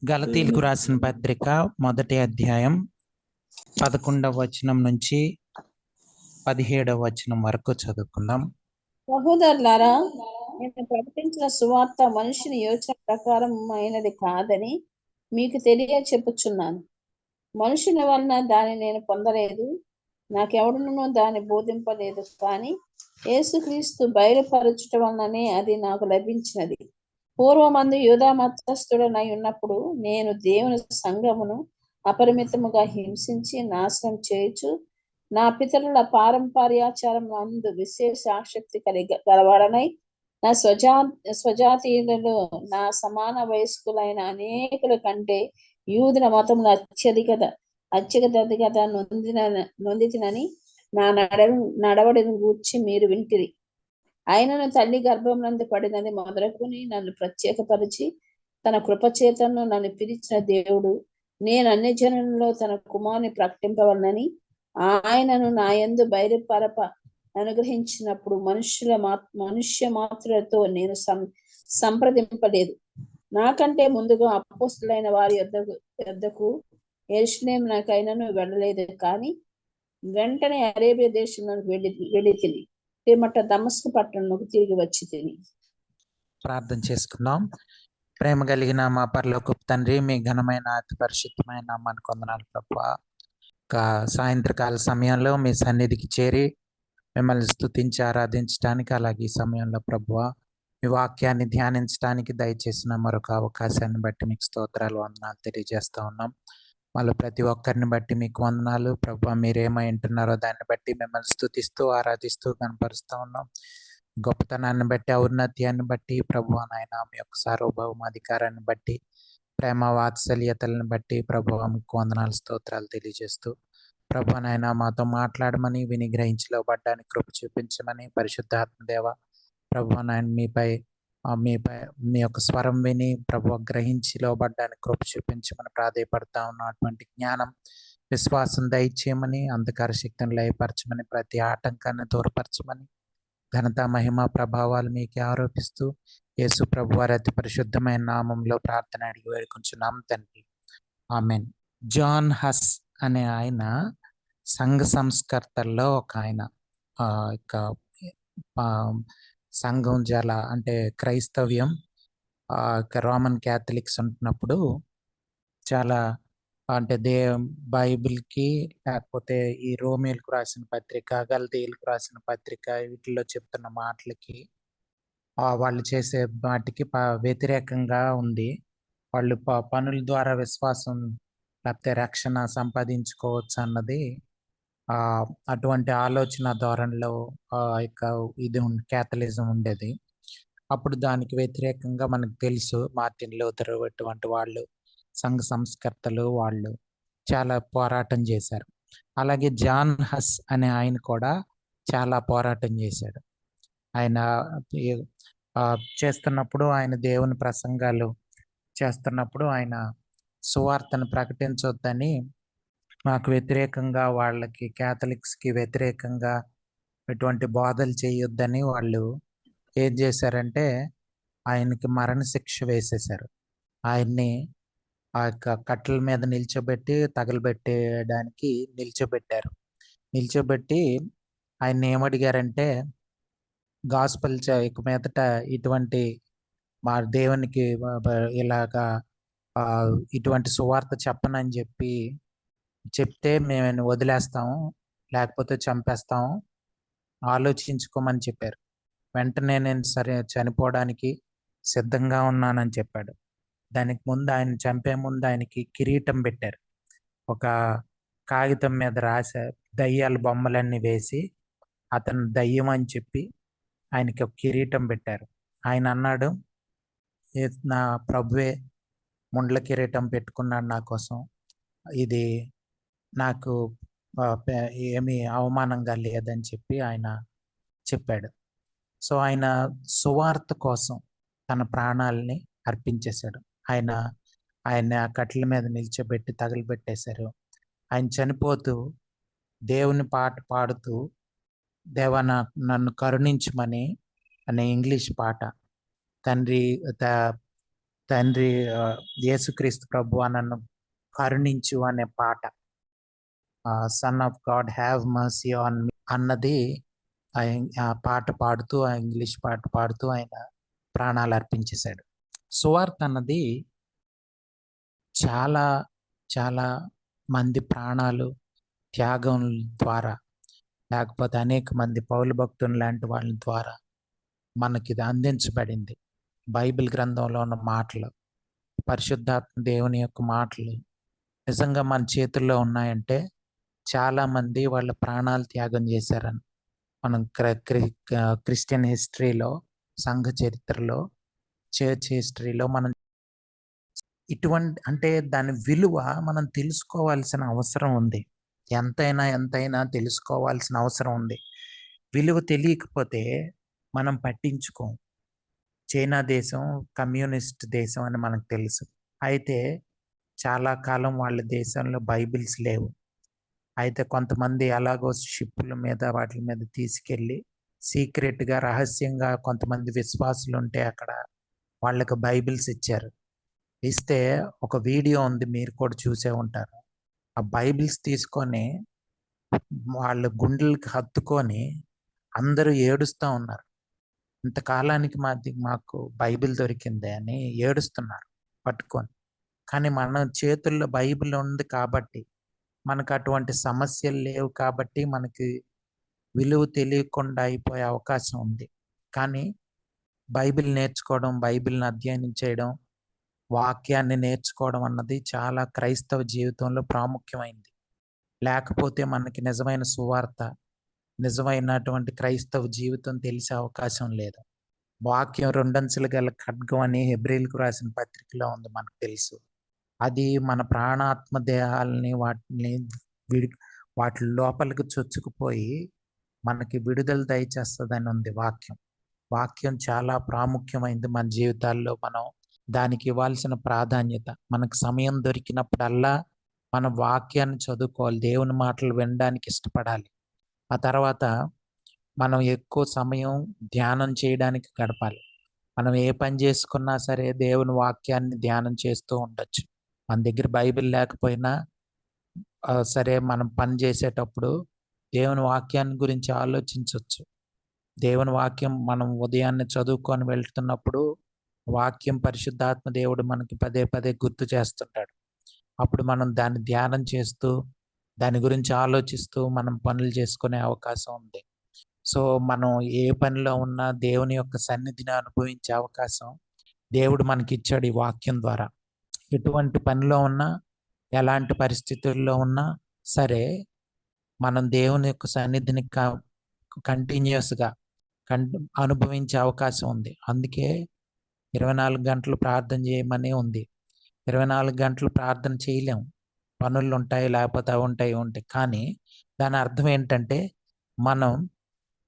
గలతీలకు రాసిన పత్రిక మొదటి అధ్యాయం 11వ వచనం నుంచి 17వ వచనం వరకు చదువుకుందాం. సహోదరులారా, నేను ప్రకటించిన సువార్త మనుషుని యోచన ప్రకారం అయినది కాదని మీకు చెప్పుచున్నాను. మనుషుని వలన దాన్ని నేను పొందలేదు, నాకెవడనూ దాన్ని బోధింపలేదు. కానీ యేసుక్రీస్తు బయలుపరచుట వలననే అది నాకు లభించినది. పూర్వమందు యూదా మతస్థుడనై ఉన్నప్పుడు నేను దేవుని సంఘమును అపరిమితముగా హింసించి నాశనం చేయుచు నా పితరుల పారంపర్యాచారం నందు విశేష ఆసక్తి గలవాడనై నా స్వజాతీయులలో నా సమాన వయస్కులైన అనేకుల కంటే యూదుల మతమును అత్యధికత నొందితినని నా నడవడిని గూర్చి మీరు వింటిరి. ఆయనను తల్లి గర్భం నందు పడినది మొదలుకొని నన్ను ప్రత్యేకపరిచి తన కృపచేతను నన్ను పిలిచిన దేవుడు, నేను అన్ని జనులలో తన కుమారుని ప్రకటింపవలనని ఆయనను నా యందు బయలుపరప అనుగ్రహించినప్పుడు మనుష్య మాత్రులతో నేను సంప్రదింపలేదు. నాకంటే ముందుగా అపోస్తులైన వారి యొద్దకు యెరూషలేము నాకైనను వెళ్ళలేదు. కానీ వెంటనే అరేబియా దేశంలోకి వెళ్ళి తిని పిమ్మట దమస్కు పట్టణంలోకి తిరిగి వచ్చి తిని. ప్రార్థన చేసుకుందాం. ప్రేమ కలిగిన మా పరలోకపు తండ్రి, మీ ఘనమైన అతి పరిశుద్ధమైన నామానికి వందనాలు ప్రభువా. సాయంత్రకాల సమయంలో మీ సన్నిధికి చేరి మిమ్మల్ని స్తుతించి ఆరాధించడానికి, అలాగే ఈ సమయంలో ప్రభువా మీ వాక్యాన్ని ధ్యానించడానికి దయచేసిన మరొక అవకాశాన్ని బట్టి మీకు స్తోత్రాలు, వందనాలు తెలియజేస్తూ ఉన్నాం. మళ్ళీ ప్రతి ఒక్కరిని బట్టి మీకు వందనాలు ప్రభువా. మీరేమై ఉంటున్నారో దాన్ని బట్టి మిమ్మల్ని స్తుతిస్తూ ఆరాధిస్తూ కనపరుస్తూ ఉన్నాం. గొప్పతనాన్ని బట్టి, ఔన్నత్యాన్ని బట్టి ప్రభువా నాయన, మీ యొక్క సార్వభౌమాధికారాన్ని బట్టి, ప్రేమ వాత్సల్యతలను బట్టి ప్రభువా మీకు వందనాలు స్తోత్రాలు తెలియజేస్తూ ప్రభువా నాయన మాతో మాట్లాడమని, విని గ్రహించలోబడ్డానికి కృప చూపించమని పరిశుద్ధాత్మదేవ ప్రభువా నాయన మీ యొక్క స్వరం విని ప్రభువా గ్రహించి లోబడ్డానికి కృప చూపించమని ప్రాధేయపడతా ఉన్న అటువంటి జ్ఞానం, విశ్వాసం దయచేయమని, అంధకార శక్తిని లయపరచమని, ప్రతి ఆటంకాన్ని దూరపరచమని, ఘనత మహిమ ప్రభావాలు మీకే ఆరోపిస్తూ యేసు ప్రభు వారి అతి పరిశుద్ధమైన నామంలో ప్రార్థన అడిగి వేడుకుంటున్నాం తండ్రి, ఆమెన్. జాన్ హస్ అనే ఆయన సంఘ సంస్కర్తల్లో ఒక ఆయన. సంఘం అంటే క్రైస్తవ్యం, రోమన్ క్యాథలిక్స్ ఉంటున్నప్పుడు చాలా అంటే బైబిల్కి, లేకపోతే ఈ రోమిలకు రాసిన పత్రిక, గలతీయులకు రాసిన పత్రిక, వీటిల్లో చెప్తున్న మాటలకి, వాళ్ళు చేసే వాటికి వ్యతిరేకంగా ఉంది. వాళ్ళు పనుల ద్వారా విశ్వాసం లేకపోతే రక్షణ సంపాదించుకోవచ్చు అన్నది అటువంటి ఆలోచన ధోరణిలో ఇది క్యాథలిజం ఉండేది. అప్పుడు దానికి వ్యతిరేకంగా మనకు తెలుసు మార్టిన్ లూథర్ అటువంటి వాళ్ళు, సంఘ సంస్కర్తలు వాళ్ళు చాలా పోరాటం చేశారు. అలాగే జాన్ హస్ అనే ఆయన కూడా చాలా పోరాటం చేశాడు. ఆయన చేస్తున్నప్పుడు, ఆయన దేవుని ప్రసంగాలు చేస్తున్నప్పుడు ఆయన సువార్తను ప్రకటించొద్దని, మాకు వ్యతిరేకంగా వాళ్ళకి, క్యాథలిక్స్కి వ్యతిరేకంగా ఎటువంటి బోధలు చేయొద్దని వాళ్ళు ఏం చేశారంటే ఆయనకి మరణశిక్ష వేసేశారు. ఆయన్ని ఆ యొక్క కట్టెల మీద నిల్చోబెట్టి తగలబెట్టేయడానికి నిల్చోబెట్టారు. నిల్చోబెట్టి ఆయన ఏమడిగారంటే, గాస్పల్ ఇక మీదట ఇటువంటి మా దేవునికి ఇలాగా ఇటువంటి సువార్త చెప్పనని చెప్తే మేము వదిలేస్తాము, లేకపోతే చంపేస్తాము, ఆలోచించుకోమని చెప్పారు. వెంటనే నేను సరే చనిపోవడానికి సిద్ధంగా ఉన్నానని చెప్పాడు. దానికి ముందు, ఆయన చంపే ముందు ఆయనకి కిరీటం పెట్టారు. ఒక కాగితం మీద దయ్యాల బొమ్మలన్నీ వేసి అతను దయ్యం అని చెప్పి ఆయనకి ఒక కిరీటం పెట్టారు. ఆయన అన్నాడు, నా ప్రభువే ముండ్ల కిరీటం పెట్టుకున్నాడు నా కోసం, ఇది నాకు ఏమీ అవమానంగా లేదని చెప్పి ఆయన చెప్పాడు. సో ఆయన సువార్త కోసం తన ప్రాణాలని అర్పించేశాడు. ఆయన కట్టెల మీద నిల్చోబెట్టి తగలబెట్టేశారు. ఆయన చనిపోతూ దేవుని పాట పాడుతూ, దేవా నన్ను కరుణించమని అనే ఇంగ్లీష్ పాట, తండ్రి తండ్రి యేసుక్రీస్తు ప్రభువా నన్ను కరుణించు అనే పాట, son of God have mercy on me అన్నది ఆ పాట పాడుతూ, ఆ ఇంగ్లీష్ పాట పాడుతూ ఆయన ప్రాణాలు అర్పించేశాడు. సువార్త అన్నది చాలా చాలా మంది ప్రాణాలు త్యాగం ద్వారా, లేకపోతే అనేక మంది పౌలు భక్తులు లాంటి వాళ్ళ ద్వారా మనకి ఇది అందించబడింది. బైబిల్ గ్రంథంలో ఉన్న మాటలు, పరిశుద్ధాత్మ దేవుని యొక్క మాటలు నిజంగా మన చేతుల్లో ఉన్నాయంటే చాలామంది వాళ్ళ ప్రాణాలు త్యాగం చేశారని మనం క్రిస్టియన్ హిస్టరీలో, సంఘ చరిత్రలో, చర్చ్ హిస్టరీలో మనం అంటే దాని విలువ మనం తెలుసుకోవాల్సిన అవసరం ఉంది. ఎంతైనా తెలుసుకోవాల్సిన అవసరం ఉంది. విలువ తెలియకపోతే మనం పట్టించుకోం. చైనా దేశం కమ్యూనిస్ట్ దేశం అని మనకు తెలుసు. అయితే చాలా కాలం వాళ్ళ దేశంలో బైబిల్స్ లేవు. అయితే కొంతమంది అలాగో షిప్పుల మీద వాటి మీద తీసుకెళ్ళి సీక్రెట్గా, రహస్యంగా కొంతమంది విశ్వాసులు ఉంటే అక్కడ వాళ్ళకి బైబిల్స్ ఇచ్చారు. ఇస్తే ఒక వీడియో ఉంది, మీరు కూడా చూసే ఉంటారు. ఆ బైబిల్స్ తీసుకొని వాళ్ళ గుండెలకి హత్తుకొని అందరూ ఏడుస్తూ ఉన్నారు. ఇంతకాలానికి మాకు బైబిల్ దొరికింది అని ఏడుస్తున్నారు పట్టుకొని. కానీ మన చేతుల్లో బైబిల్ ఉంది కాబట్టి, మనకు అటువంటి సమస్యలు లేవు కాబట్టి మనకి విలువ తెలియకుండా అయిపోయే అవకాశం ఉంది. కానీ బైబిల్ నేర్చుకోవడం, బైబిల్ని అధ్యయనం చేయడం, వాక్యాన్ని నేర్చుకోవడం అన్నది చాలా క్రైస్తవ జీవితంలో ప్రాముఖ్యమైంది. లేకపోతే మనకి నిజమైన సువార్త, నిజమైనటువంటి క్రైస్తవ జీవితం తెలిసే అవకాశం లేదు. వాక్యం రెండంచులు గల ఖడ్గం అని హెబ్రీలకు రాసిన పత్రికలో ఉంది, మనకు తెలుసు. అది మన ప్రాణాత్మ దేహాలని వాటి లోపలికి చొచ్చుకుపోయి మనకి విడుదల దయచేస్తుందని ఉంది వాక్యం. వాక్యం చాలా ప్రాముఖ్యమైనది మన జీవితాల్లో. మనం దానికి ఇవ్వాల్సిన ప్రాధాన్యత, మనకు సమయం దొరికినప్పుడల్లా మన వాక్యాన్ని చదువుకోవాలి, దేవుని మాటలు వినడానికి ఇష్టపడాలి. ఆ తర్వాత మనం ఎక్కువ సమయం ధ్యానం చేయడానికి గడపాలి. మనం ఏ పని చేసుకున్నా సరే దేవుని వాక్యాన్ని ధ్యానం చేస్తూ ఉండొచ్చు. మన దగ్గర బైబిల్ లేకపోయినా సరే మనం పని చేసేటప్పుడు దేవుని వాక్యాన్ని గురించి ఆలోచించవచ్చు. దేవుని వాక్యం మనం ఉదయాన్నే చదువుకొని వెళ్తున్నప్పుడు వాక్యం పరిశుద్ధాత్మ దేవుడు మనకి పదే పదే గుర్తు చేస్తుంటాడు. అప్పుడు మనం దాన్ని ధ్యానం చేస్తూ, దాని గురించి ఆలోచిస్తూ మనం పనులు చేసుకునే అవకాశం ఉంది. సో మనం ఏ పనిలో ఉన్నా దేవుని యొక్క సన్నిధిని అనుభవించే అవకాశం దేవుడు మనకి ఇచ్చాడు ఈ వాక్యం ద్వారా. ఎటువంటి పనిలో ఉన్నా, ఎలాంటి పరిస్థితుల్లో ఉన్నా సరే మనం దేవుని యొక్క సన్నిధిని కంటిన్యూస్గా అనుభవించే అవకాశం ఉంది. అందుకే 24 గంటలు ప్రార్థన చేయమని ఉంది. 24 గంటలు ప్రార్థన చేయలేం, పనులు ఉంటాయి, లేకపోతే అవి ఉంటాయి. కానీ దాని అర్థం ఏంటంటే మనం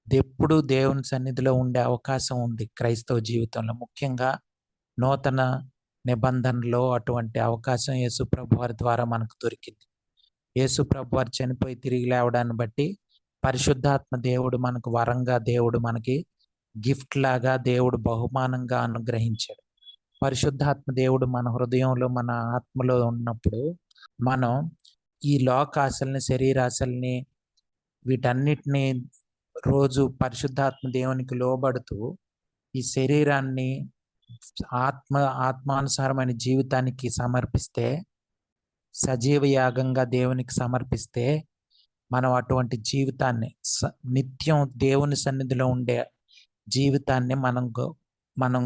ఎప్పుడు దేవుని సన్నిధిలో ఉండే అవకాశం ఉంది క్రైస్తవ జీవితంలో. ముఖ్యంగా నూతన నిబంధనలో అటువంటి అవకాశం యేసుప్రభు వారి ద్వారా మనకు దొరికింది. యేసుప్రభు వారు చనిపోయి తిరిగి లేవడాన్ని బట్టి పరిశుద్ధాత్మ దేవుడు మనకు వరంగా, దేవుడు మనకి గిఫ్ట్ లాగా, దేవుడు బహుమానంగా అనుగ్రహించాడు. పరిశుద్ధాత్మ దేవుడు మన హృదయంలో, మన ఆత్మలో ఉన్నప్పుడు మనం ఈ లోకాశల్ని, శరీరాశల్ని, వీటన్నిటిని రోజు పరిశుద్ధాత్మ దేవునికి లోబడుతూ ఈ శరీరాన్ని ఆత్మానుసారమైన జీవితానికి సమర్పిస్తే, సజీవ యాగంగా దేవునికి సమర్పిస్తే మనం అటువంటి జీవితాన్ని, నిత్యం దేవుని సన్నిధిలో ఉండే జీవితాన్ని మనం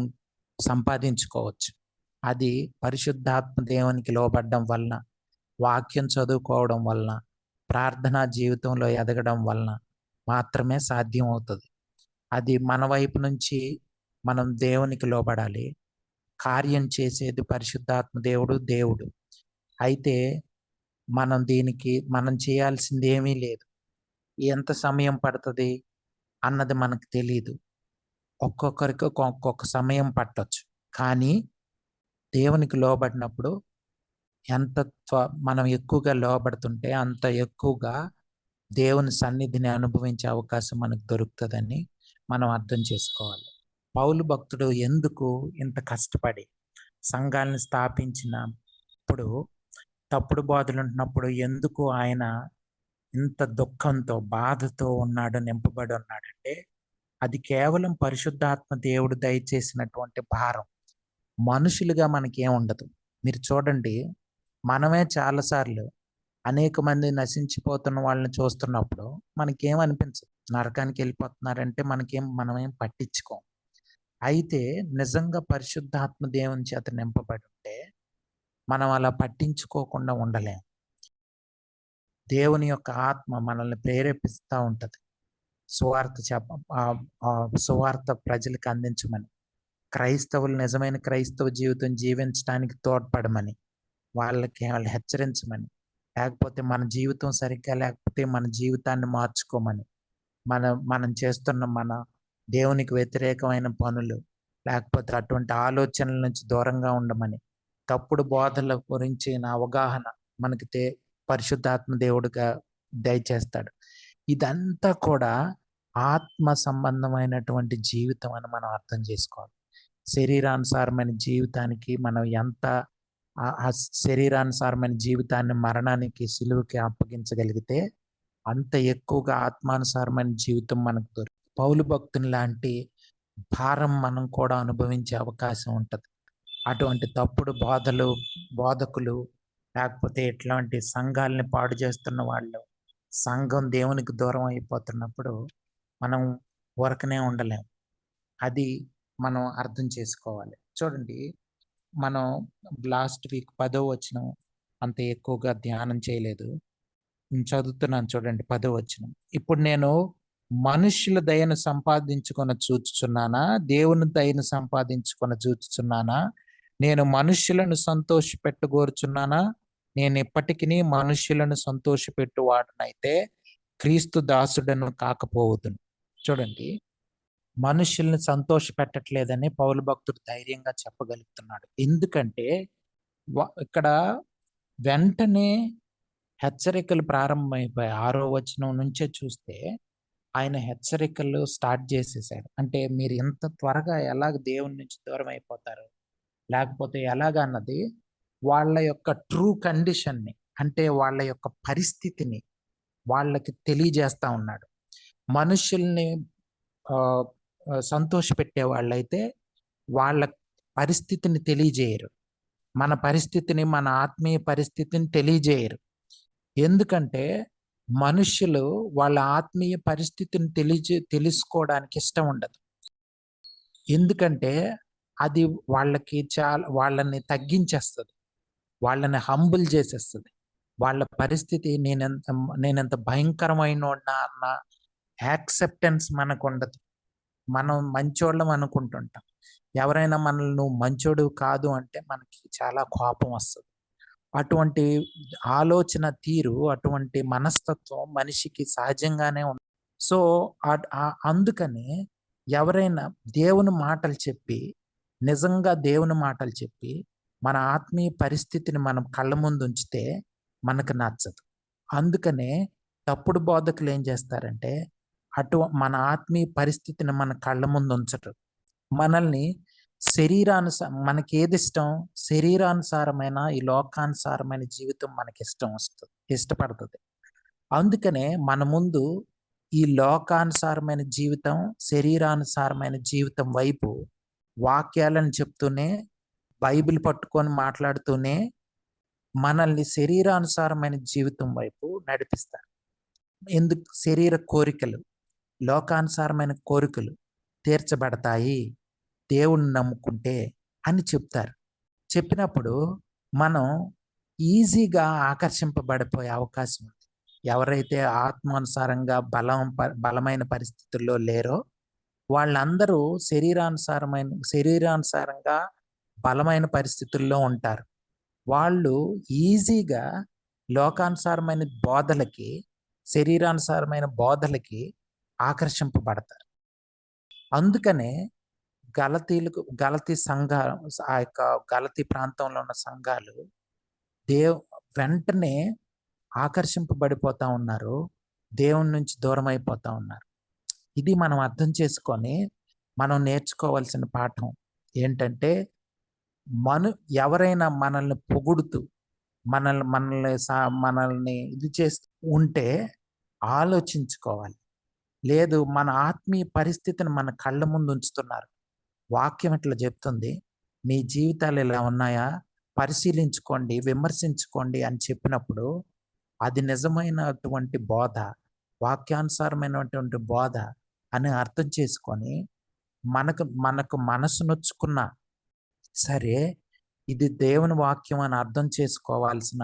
సంపాదించుకోవచ్చు. అది పరిశుద్ధాత్మ దేవునికి లోబడడం వలన, వాక్యం చదువుకోవడం వలన, ప్రార్థనా జీవితంలో ఎదగడం వలన మాత్రమే సాధ్యం అవుతుంది. అది మన వైపు నుంచి మనం దేవునికి లోబడాలి. కార్యం చేసేది పరిశుద్ధాత్మ దేవుడు. అయితే మనం చేయాల్సింది ఏమీ లేదు. ఎంత సమయం పడుతుంది అన్నది మనకు తెలియదు. ఒక్కొక్కరికి ఒక్కొక్క సమయం పట్టొచ్చు. కానీ దేవునికి లోబడినప్పుడు మనం ఎక్కువగా లోబడుతుంటే అంత ఎక్కువగా దేవుని సన్నిధిని అనుభవించే అవకాశం మనకు దొరుకుతుందని మనం అర్థం చేసుకోవాలి. పౌలు భక్తుడు ఎందుకు ఇంత కష్టపడి సంఘాలను స్థాపించినప్పుడు తప్పుడు బోధలు ఉంటున్నప్పుడు ఎందుకు ఆయన ఇంత దుఃఖంతో బాధతో ఉన్నాడు, నింపబడి ఉన్నాడంటే అది కేవలం పరిశుద్ధాత్మ దేవుడు దయచేసినటువంటి భారం. మనుషులుగా మనకేం ఉండదు. మీరు చూడండి, మనమే చాలాసార్లు అనేక మంది నశించిపోతున్న వాళ్ళని చూస్తున్నప్పుడు మనకేమనిపించదు. నరకానికి వెళ్ళిపోతున్నారంటే మనమేం పట్టించుకోం. అయితే నిజంగా పరిశుద్ధాత్మ దేవుని చేత నింపబడి ఉంటే మనం అలా పట్టించుకోకుండా ఉండలేం. దేవుని యొక్క ఆత్మ మనల్ని ప్రేరేపిస్తూ ఉంటుంది. సువార్త ప్రజలకు అందించమని, క్రైస్తవులు నిజమైన క్రైస్తవ జీవితం జీవించడానికి తోడ్పడమని, వాళ్ళు హెచ్చరించమని, లేకపోతే మన జీవితం సరిగ్గా లేకపోతే మన జీవితాన్ని మార్చుకోమని, మనం చేస్తున్న మన దేవునికి వ్యతిరేకమైన పనులు లేకపోతే అటువంటి ఆలోచనల నుంచి దూరంగా ఉండమని, తప్పుడు బోధల గురించిన అవగాహన మనకి పరిశుద్ధాత్మ దేవుడుగా దయచేస్తాడు. ఇదంతా కూడా ఆత్మ సంబంధమైనటువంటి జీవితం అని మనం అర్థం చేసుకోవాలి. శరీరానుసారమైన జీవితానికి మనం ఎంత ఆ శరీరానుసారమైన జీవితాన్ని మరణానికి, సిలువకి అప్పగించగలిగితే అంత ఎక్కువగా ఆత్మానుసారమైన జీవితం మనకు దొరుకుతుంది. పౌలు భక్తుని లాంటి భారం మనం కూడా అనుభవించే అవకాశం ఉంటుంది. అటువంటి తప్పుడు బోధకులు లేకపోతే ఇట్లాంటి సంఘాలని పాడు చేస్తున్న వాళ్ళు, సంఘం దేవునికి దూరం అయిపోతున్నప్పుడు మనం ఊరకనే ఉండలేం. అది మనం అర్థం చేసుకోవాలి. చూడండి, మనం లాస్ట్ వీక్ 10వ వచనం అంత ఎక్కువగా ధ్యానం చేయలేదు. చదువుతున్నాను చూడండి, 10వ వచనం. ఇప్పుడు నేను మనుష్యుల దయను సంపాదించుకొని చూచుచున్నానా, దేవుని దయను సంపాదించుకొని చూచుచున్నానా? నేను మనుష్యులను సంతోషపెట్టగోరుచున్నానా? నేను ఇప్పటికీ మనుష్యులను సంతోషపెట్టువాడనైతే క్రీస్తు దాసుడను కాకపోవదును. చూడండి, మనుషుల్ని సంతోష పెట్టట్లేదని పౌలు భక్తుడు ధైర్యంగా చెప్పగలుగుతున్నాడు. ఎందుకంటే ఇక్కడ వెంటనే హెచ్చరికలు ప్రారంభమైపోయాయి. 6వ వచనం నుంచే చూస్తే ఆయన హెచ్చరికలు స్టార్ట్ చేసేసాడు. అంటే మీరు ఇంత త్వరగా ఎలాగ దేవుని నుంచి దూరం అయిపోతారు, లేకపోతే ఎలాగన్నది వాళ్ళ యొక్క ట్రూ కండిషన్ని, అంటే వాళ్ళ యొక్క పరిస్థితిని వాళ్ళకి తెలియజేస్తా ఉన్నాడు. మనుషుల్ని సంతోషపెట్టే వాళ్ళైతే వాళ్ళ పరిస్థితిని తెలియజేయరు, మన పరిస్థితిని, మన ఆత్మీయ పరిస్థితిని తెలియజేయరు. ఎందుకంటే మనుషులు వాళ్ళ ఆత్మీయ పరిస్థితిని తెలుసుకోవడానికి ఇష్టం ఉండదు. ఎందుకంటే అది వాళ్ళని తగ్గించేస్తుంది, వాళ్ళని హంబుల్ చేసేస్తుంది. వాళ్ళ పరిస్థితి నేనెంత భయంకరమైన అన్న యాక్సెప్టెన్స్ మనకు ఉండదు. మనం మంచోళ్ళం అనుకుంటుంటాం. ఎవరైనా మనల్ని నువ్వు మంచోడు కాదు అంటే మనకి చాలా కోపం వస్తుంది. అటువంటి ఆలోచన తీరు, అటువంటి మనస్తత్వం మనిషికి సహజంగానే ఉంది. సో అందుకని ఎవరైనా దేవుని మాటలు చెప్పి, నిజంగా దేవుని మాటలు చెప్పి మన ఆత్మీయ పరిస్థితిని మనం కళ్ళ ముందు ఉంచితే మనకు నచ్చదు. అందుకనే తప్పుడు బోధకులు ఏం చేస్తారంటే మన ఆత్మీయ పరిస్థితిని మన కళ్ళ ముందు ఉంచరు. మనల్ని మనకి ఏది ఇష్టం, శరీరానుసారమైన ఈ లోకానుసారమైన జీవితం మనకి ఇష్టపడుతుంది. అందుకనే మన ముందు ఈ లోకానుసారమైన జీవితం, శరీరానుసారమైన జీవితం వైపు వాక్యాలను చెప్తూనే, బైబిల్ పట్టుకొని మాట్లాడుతూనే మనల్ని శరీరానుసారమైన జీవితం వైపు నడిపిస్తారు. ఎందుకు? శరీర కోరికలు, లోకానుసారమైన కోరికలు తీర్చబడతాయి దేవుణ్ణి నమ్ముకుంటే అని చెప్తారు. చెప్పినప్పుడు మనం ఈజీగా ఆకర్షింపబడిపోయే అవకాశం ఉంది. ఎవరైతే ఆత్మానుసారంగా బలమైన పరిస్థితుల్లో లేరో వాళ్ళందరూ శరీరానుసారంగా బలమైన పరిస్థితుల్లో ఉంటారు. వాళ్ళు ఈజీగా లోకానుసారమైన బోధలకి, శరీరానుసారమైన బోధలకి ఆకర్షింపబడతారు. అందుకనే గలతీ సంఘాలు, ఆ యొక్క గలతీ ప్రాంతంలో ఉన్న సంఘాలు వెంటనే ఆకర్షింపబడిపోతా ఉన్నారు, దేవుని నుంచి దూరం అయిపోతా ఉన్నారు. ఇది మనం అర్థం చేసుకొని మనం నేర్చుకోవాల్సిన పాఠం ఏంటంటే మన ఎవరైనా మనల్ని పొగుడుతూ మనల్ని ఇది చేస్తూ ఉంటే ఆలోచించుకోవాలి. లేదు, మన ఆత్మీయ పరిస్థితిని మన కళ్ళ ముందు ఉంచుతున్నారు. వాక్యం ఇట్లా చెప్తుంది, మీ జీవితాలు ఇలా ఉన్నాయా, పరిశీలించుకోండి, విమర్శించుకోండి అని చెప్పినప్పుడు అది నిజమైనటువంటి బోధ, వాక్యానుసారమైనటువంటి బోధ అని అర్థం చేసుకొని మనకు మనకు మనసు నొచ్చుకున్న సరే, ఇది దేవుని వాక్యం అని అర్థం చేసుకోవాల్సిన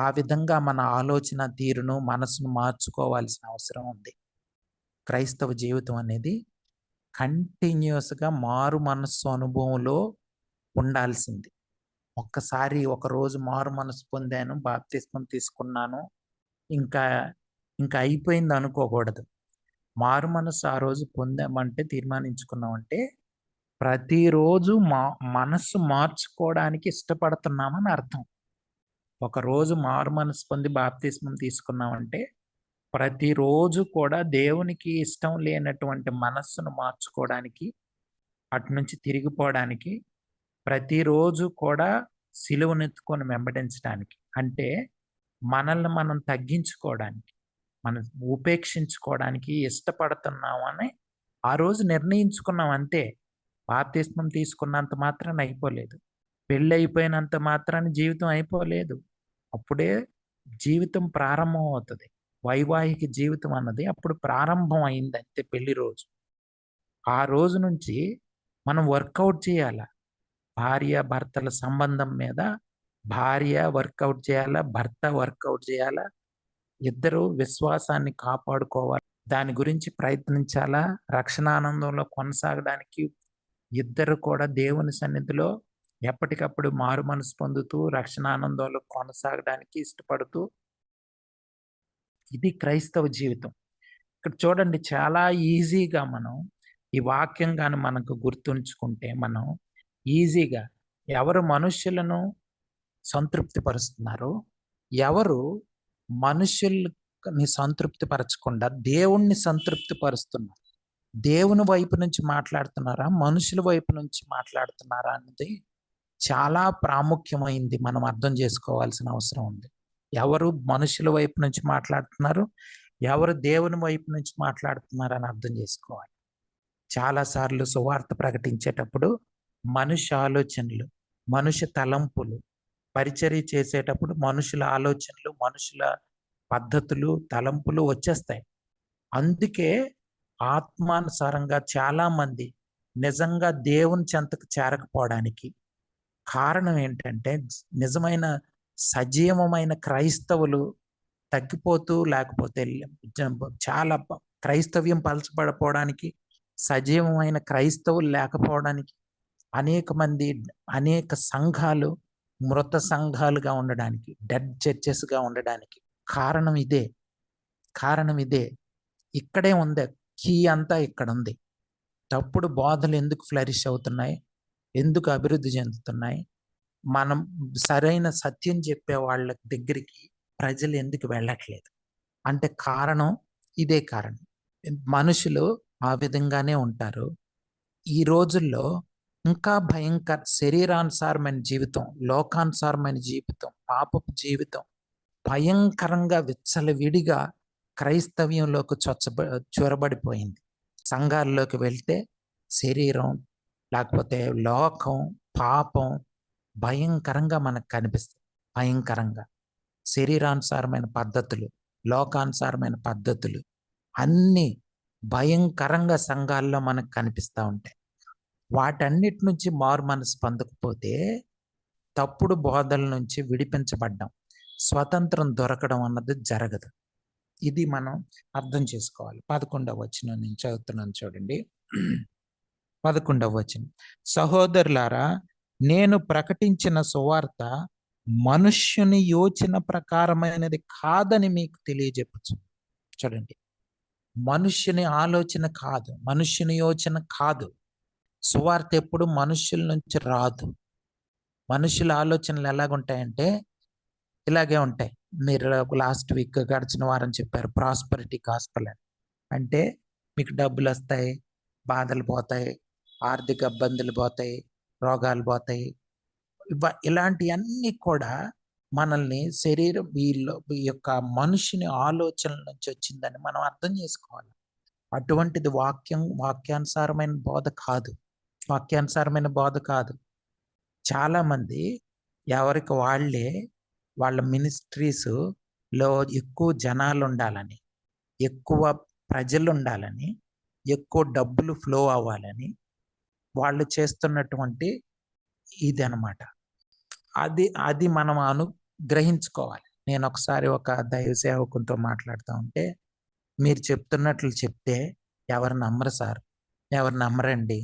ఆ విధంగా మన ఆలోచన తీరును మనసును మార్చుకోవాల్సిన అవసరం ఉంది. క్రైస్తవ జీవితం అనేది కంటిన్యూస్గా మారు మనస్సు అనుభవంలో ఉండాల్సింది. ఒక్కసారి ఒకరోజు మారు మనసు పొందాను, బాప్తిస్మం తీసుకున్నాను, ఇంకా ఇంకా అయిపోయింది అనుకోకూడదు. మారు మనసు ఆ రోజు పొందామంటే, తీర్మానించుకున్నామంటే ప్రతిరోజు మనస్సు మార్చుకోవడానికి ఇష్టపడుతున్నామని అర్థం. ఒకరోజు మారు మనసు పొంది బాప్తిస్మం తీసుకున్నామంటే ప్రతిరోజు కూడా దేవునికి ఇష్టం లేనటువంటి మనస్సును మార్చుకోవడానికి, అటు నుంచి తిరిగిపోవడానికి, ప్రతిరోజు కూడా సిలువనెత్తుకొని వెంబడించడానికి, అంటే మనల్ని మనం తగ్గించుకోవడానికి, మనం ఉపేక్షించుకోవడానికి ఇష్టపడుతున్నామని ఆ రోజు నిర్ణయించుకున్నాం అంతే. బాప్తిస్మం తీసుకున్నంత మాత్రాన అయిపోలేదు. పెళ్ళి అయిపోయినంత మాత్రాన జీవితం అయిపోలేదు. అప్పుడే జీవితం ప్రారంభం అవుతుంది. వైవాహిక జీవితం అన్నది అప్పుడు ప్రారంభం అయింది అంతే. పెళ్లి రోజు, ఆ రోజు నుంచి మనం వర్కౌట్ చేయాల. భార్య భర్తల సంబంధం మీద భార్య వర్కౌట్ చేయాలా, భర్త వర్కౌట్ చేయాలా, ఇద్దరు విశ్వాసాన్ని కాపాడుకోవాలి, దాని గురించి ప్రయత్నించాలా. రక్షణానందంలో కొనసాగడానికి ఇద్దరు కూడా దేవుని సన్నిధిలో ఎప్పటికప్పుడు మారు మనసు పొందుతూ రక్షణానందంలో కొనసాగడానికి ఇష్టపడుతూ, ఇది క్రైస్తవ జీవితం. ఇక్కడ చూడండి, చాలా ఈజీగా మనం ఈ వాక్యం కానీ మనకు గుర్తుంచుకుంటే మనం ఈజీగా ఎవరు మనుష్యులను సంతృప్తి పరుస్తున్నారు, ఎవరు మనుషుల్ని సంతృప్తి పరచకుండా దేవుణ్ణి సంతృప్తి పరుస్తున్నారు, దేవుని వైపు నుంచి మాట్లాడుతున్నారా, మనుషుల వైపు నుంచి మాట్లాడుతున్నారా అన్నది చాలా ప్రాముఖ్యమైంది. మనం అర్థం చేసుకోవాల్సిన అవసరం ఉంది. ఎవరు మనుషుల వైపు నుంచి మాట్లాడుతున్నారు, ఎవరు దేవుని వైపు నుంచి మాట్లాడుతున్నారు అని అర్థం చేసుకోవాలి. చాలాసార్లు సువార్త ప్రకటించేటప్పుడు మనుష్య ఆలోచనలు, మనుష్య తలంపులు, పరిచర్య చేసేటప్పుడు మనుషుల ఆలోచనలు, మనుషుల పద్ధతులు, తలంపులు వచ్చేస్తాయి. అందుకే ఆత్మానుసారంగా చాలామంది నిజంగా దేవుని చెంతకు చేరకపోవడానికి కారణం ఏంటంటే, నిజమైన సజీవమైన క్రైస్తవులు తగ్గిపోతూ, లేకపోతే చాలా క్రైస్తవ్యం పలచబడిపోవడానికి, సజీవమైన క్రైస్తవులు లేకపోవడానికి, అనేక మంది అనేక సంఘాలు మృత సంఘాలుగా ఉండడానికి, డెడ్ చర్చెస్గా ఉండడానికి కారణం ఇదే. ఇక్కడే ఉంది కీ అంతా, ఇక్కడ ఉంది. తప్పుడు బోధలు ఎందుకు ఫ్లరిష్ అవుతున్నాయి, ఎందుకు అభివృద్ధి చెందుతున్నాయి, మనం సరైన సత్యం చెప్పే వాళ్ళ దగ్గరికి ప్రజలు ఎందుకు వెళ్ళట్లేదు అంటే కారణం ఇదే కారణం. మనుషులు ఆ విధంగానే ఉంటారు. ఈ రోజుల్లో ఇంకా భయంకర శరీరానుసారమైన జీవితం, లోకానుసారమైన జీవితం, పాపపు జీవితం భయంకరంగా విచ్చలవిడిగా క్రైస్తవ్యంలోకి చొరబడిపోయింది. సంఘాల్లోకి వెళ్తే శరీరం, లేకపోతే లోకం, పాపం భయంకరంగా మనకు కనిపిస్తుంది. భయంకరంగా శరీరానుసారమైన పద్ధతులు, లోకానుసారమైన పద్ధతులు అన్నీ భయంకరంగా సంఘాల్లో మనకు కనిపిస్తూ ఉంటాయి. వాటన్నిటి నుంచి మారు మనసు పొందకపోతే తప్పుడు బోధల నుంచి విడిపించబడ్డం, స్వతంత్రం దొరకడం అన్నది జరగదు. ఇది మనం అర్థం చేసుకోవాలి. 11వ వచనం నేను చదువుతున్నాను చూడండి. 11వ వచనం, సహోదరులారా, నేను ప్రకటించిన సువార్త మనుష్యుని యోచన ప్రకారమైనది కాదని మీకు తెలియజెప్పచ్చు. చూడండి, మనుష్యుని ఆలోచన కాదు, మనుష్యుని యోచన కాదు. సువార్త ఎప్పుడు మనుష్యుల నుంచి రాదు. మనుషుల ఆలోచనలు ఎలాగుంటాయంటే ఇలాగే ఉంటాయి. మీరు లాస్ట్ వీక్ గడిచిన వారం చెప్పారు ప్రాస్పరిటీ గాస్పెల్ అని. అంటే మీకు డబ్బులు వస్తాయి, బాధలు పోతాయి, ఆర్థిక ఇబ్బందులు పోతాయి, రోగాలు పోతాయి. ఇలాంటివన్నీ కూడా మనల్ని శరీరం ఈ యొక్క మనిషిని ఆలోచనల నుంచి వచ్చిందని మనం అర్థం చేసుకోవాలి. అటువంటిది వాక్యానుసారమైన బోధ కాదు. వాక్యానుసారమైన బోధ కాదు. చాలామంది ఎవరికి వాళ్ళే వాళ్ళ మినిస్ట్రీస్లో ఎక్కువ జనాలు ఉండాలని, ఎక్కువ ప్రజలు ఉండాలని, ఎక్కువ డబ్బులు ఫ్లో అవ్వాలని వాళ్ళు చేస్తున్నటువంటి ఇది అనమాట. అది మనం అనుగ్రహించుకోవాలి. నేను ఒకసారి ఒక దైవ సేవకునితో మాట్లాడుతూ ఉంటే, మీరు చెప్తున్నట్లు చెప్తే ఎవరు నమ్మరు సార్, ఎవరు నమ్మరండి,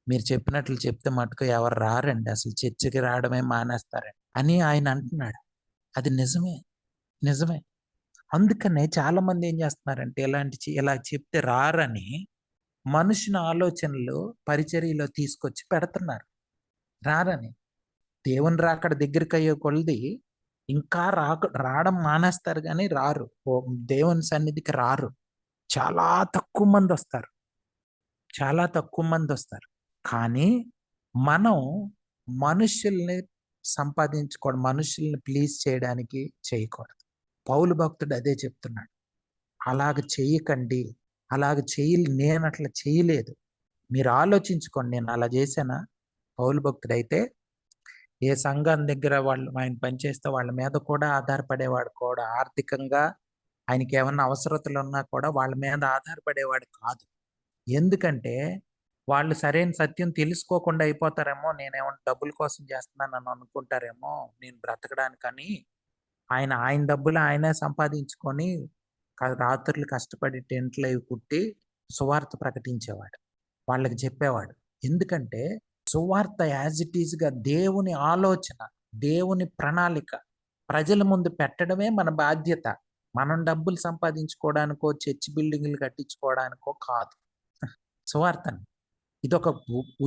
మీరు చెప్పినట్లు చెప్తే మటుకు ఎవరు రారండి, అసలు చర్చికి రావడమే మానేస్తారండి అని ఆయన అంటున్నాడు. అది నిజమే. అందుకనే చాలా మంది ఏం చేస్తున్నారంటే ఇలా చెప్తే రారని మనుషుని ఆలోచనలు పరిచర్యలో తీసుకొచ్చి పెడుతున్నారు. రారని దేవుని రాకడ దగ్గరికి అయ్యే కొలది ఇంకా రావడం మానేస్తారు, కానీ రారు. దేవుని సన్నిధికి రారు. చాలా తక్కువ మంది వస్తారు. కానీ మనం మనుషుల్ని సంపాదించుకోవడం, మనుషుల్ని ప్లీజ్ చేయడానికి చేయకూడదు. పౌలు భక్తుడు అదే చెప్తున్నాడు. అలాగ చేయకండి, నేను అట్లా చేయలేదు. మీరు ఆలోచించుకోండి, నేను అలా చేశానా? పౌలు భక్తుడైతే ఏ సంఘం దగ్గర ఆయన పనిచేస్తే వాళ్ళ మీద కూడా ఆధారపడేవాడు కూడా, ఆర్థికంగా ఆయనకి ఏమన్నా అవసరతలు ఉన్నా కూడా వాళ్ళ మీద ఆధారపడేవాడు కాదు. ఎందుకంటే వాళ్ళు సరైన సత్యం తెలుసుకోకుండా అయిపోతారేమో, నేనేమన్నా డబ్బుల కోసం చేస్తున్నానని అనుకుంటారేమో, నేను బ్రతకడానికని ఆయన డబ్బులు ఆయనే సంపాదించుకొని రాత్రులు కష్టపడి టెంట్లు అవి కుట్టి సువార్త ప్రకటించేవాడు, వాళ్ళకి చెప్పేవాడు. ఎందుకంటే సువార్త యాజ్ ఇట్ ఈస్గా దేవుని ఆలోచన, దేవుని ప్రణాళిక ప్రజల ముందు పెట్టడమే మన బాధ్యత. మనం డబ్బులు సంపాదించుకోవడానికో, చర్చి బిల్డింగ్లు కట్టించుకోవడానికో కాదు సువార్తని. ఇదొక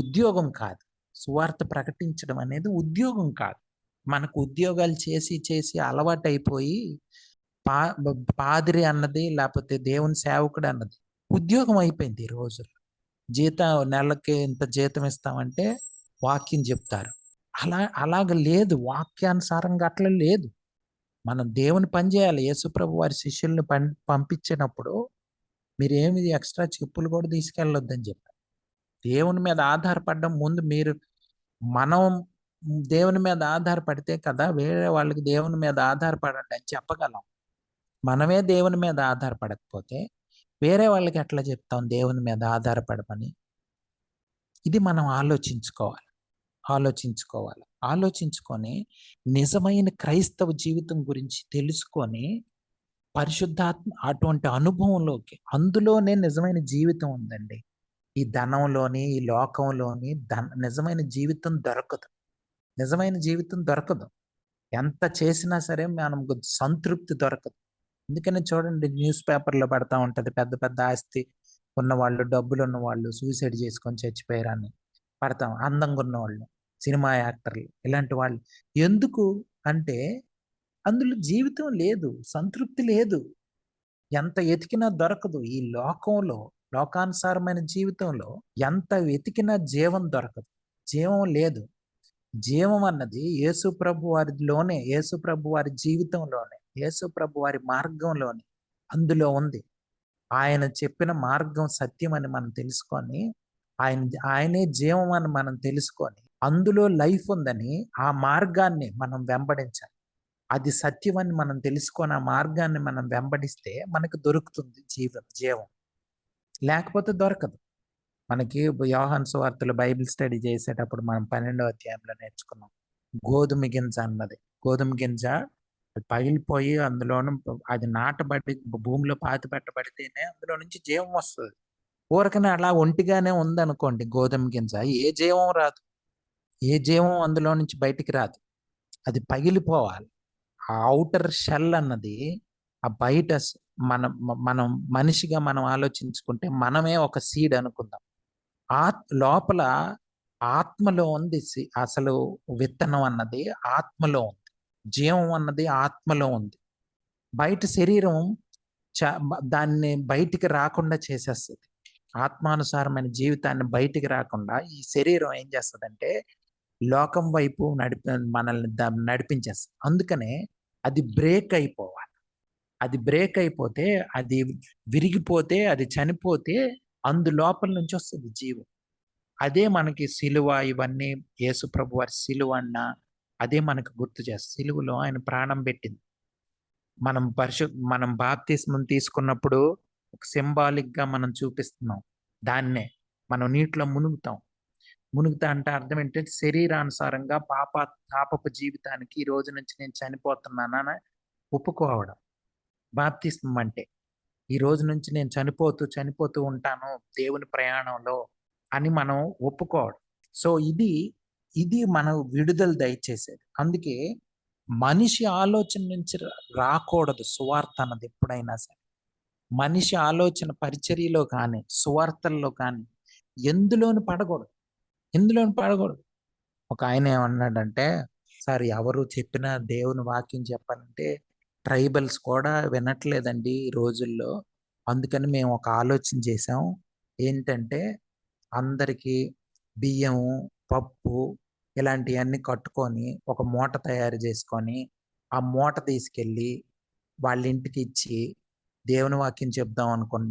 ఉద్యోగం కాదు. సువార్త ప్రకటించడం అనేది ఉద్యోగం కాదు. మనకు ఉద్యోగాలు చేసి అలవాటైపోయి పాదిరి అన్నది, లేకపోతే దేవుని సేవకుడు అన్నది ఉద్యోగం అయిపోయింది ఈ రోజుల్లో. నెలకి ఇంత జీతం ఇస్తామంటే వాక్యం చెప్తారు. అలాగ లేదు, వాక్యానుసారంగా అట్లా లేదు. మనం దేవుని పని చేయాలి. యేసుప్రభు వారి శిష్యుల్ని పంపించినప్పుడు మీరేమి ఎక్స్ట్రా చెప్పులు కూడా తీసుకెళ్ళొద్దని చెప్పారు. దేవుని మీద ఆధారపడడం ముందు మనం దేవుని మీద ఆధారపడితే కదా వేరే వాళ్ళకి దేవుని మీద ఆధారపడండి అని చెప్పగలం. మనమే దేవుని మీద ఆధారపడకపోతే వేరే వాళ్ళకి ఎట్లా చెప్తాం దేవుని మీద ఆధారపడమని? ఇది మనం ఆలోచించుకొని నిజమైన క్రైస్తవ జీవితం గురించి తెలుసుకొని పరిశుద్ధాత్మ అటువంటి అనుభవంలోకి, అందులోనే నిజమైన జీవితం ఉందండి. ఈ ధనంలోని, ఈ లోకంలోని నిజమైన జీవితం దొరకదు. ఎంత చేసినా సరే మనకు సంతృప్తి దొరకదు. అందుకని చూడండి, న్యూస్ పేపర్లో పడతా ఉంటది, పెద్ద పెద్ద ఆస్తి ఉన్నవాళ్ళు, డబ్బులు ఉన్నవాళ్ళు సూసైడ్ చేసుకొని చచ్చిపోయారని పడతాం. అందంగా ఉన్నవాళ్ళు, సినిమా యాక్టర్లు, ఇలాంటి వాళ్ళు. ఎందుకు అంటే అందులో జీవితం లేదు, సంతృప్తి లేదు. ఎంత వెతికినా దొరకదు. ఈ లోకానుసారమైన జీవితంలో ఎంత వెతికినా జీవం దొరకదు, జీవం లేదు. జీవం అన్నది యేసుప్రభు వారి జీవితంలోనే, యేసుప్రభు వారి మార్గంలోనే అందులో ఉంది. ఆయన చెప్పిన మార్గం సత్యం అని మనం తెలుసుకొని, ఆయనే జీవం అని మనం తెలుసుకొని, అందులో లైఫ్ ఉందని ఆ మార్గాన్ని మనం వెంబడించాలి. అది సత్యం అని మనం తెలుసుకొని ఆ మార్గాన్ని మనం వెంబడిస్తే మనకు దొరుకుతుంది జీవం. లేకపోతే దొరకదు. మనకి యోహాను సువార్తలో బైబిల్ స్టడీ చేసేటప్పుడు మనం 12వ అధ్యాయంలో నేర్చుకున్నాం. గోధుమ గింజ అన్నది, గోధుమ గింజ పగిలిపోయి అందులోను అది నాటబడి భూమిలో పాతి పెట్టబడితేనే అందులో నుంచి జీవం వస్తుంది. ఊరకనే అలా ఒంటిగానే ఉందనుకోండి గోధుమ గింజ, ఏ జీవం రాదు, ఏ జీవం అందులో నుంచి బయటికి రాదు. అది పగిలిపోవాలి. ఆ ఔటర్ షెల్ అన్నది, ఆ బయట మనం మనిషిగా మనం ఆలోచించుకుంటే మనమే ఒక సీడ్ అనుకుందాం. లోపల ఆత్మలో ఉంది. అసలు విత్తనం అన్నది ఆత్మలో ఉంది, జీవం అన్నది ఆత్మలో ఉంది. బయట శరీరం దాన్ని బయటికి రాకుండా చేసేస్తుంది. ఆత్మానుసారమైన జీవితాన్ని బయటికి రాకుండా ఈ శరీరం ఏం చేస్తదంటే లోకం వైపు మనల్ని నడిపించేస్తుంది. అందుకనే అది బ్రేక్ అయిపోవాలి. అది బ్రేక్ అయిపోతే, అది విరిగిపోతే, అది చనిపోతే లోపల నుంచి వస్తుంది జీవం. అదే మనకి సిలువ ఇవన్నీ యేసు ప్రభువారి సిలువ అదే మనకు గుర్తు చేస్తుంది. సిలువలో ఆయన ప్రాణం పెట్టింది. మనం బాప్తిస్మం తీసుకున్నప్పుడు ఒక సింబాలిక్‌గా మనం చూపిస్తున్నాం. దాన్నే మనం నీటిలో మునుగుతా అంటే అర్థం ఏంటంటే శరీరానుసారంగా పాపపు జీవితానికి ఈ రోజు నుంచి నేను చనిపోతున్నానని ఒప్పుకోవడం. బాప్తిస్మం అంటే ఈ రోజు నుంచి నేను చనిపోతూ ఉంటాను దేవుని ప్రయాణంలో అని మనం ఒప్పుకోవడం. సో ఇది మన విడుదల దయచేసేది. అందుకే మనిషి ఆలోచన నుంచి రాకూడదు సువార్త అన్నది ఎప్పుడైనా సరే. మనిషి ఆలోచన పరిచర్యలో కానీ, సువార్తల్లో కానీ ఎందులోని పడకూడదు. ఒక ఆయన ఏమన్నాడంటే, సార్ ఎవరు చెప్పినా దేవుని వాక్యం చెప్పాలంటే ట్రైబల్స్ కూడా వినట్లేదండి ఈ రోజుల్లో. అందుకని మేము ఒక ఆలోచన చేసాం. ఏంటంటే అందరికీ బియ్యము, పప్పు ఇలాంటియన్నీ కట్టుకొని ఒక మూట తయారు చేసుకొని, ఆ మూట తీసుకెళ్ళి వాళ్ళ ఇంటికి ఇచ్చి దేవుని వాక్యం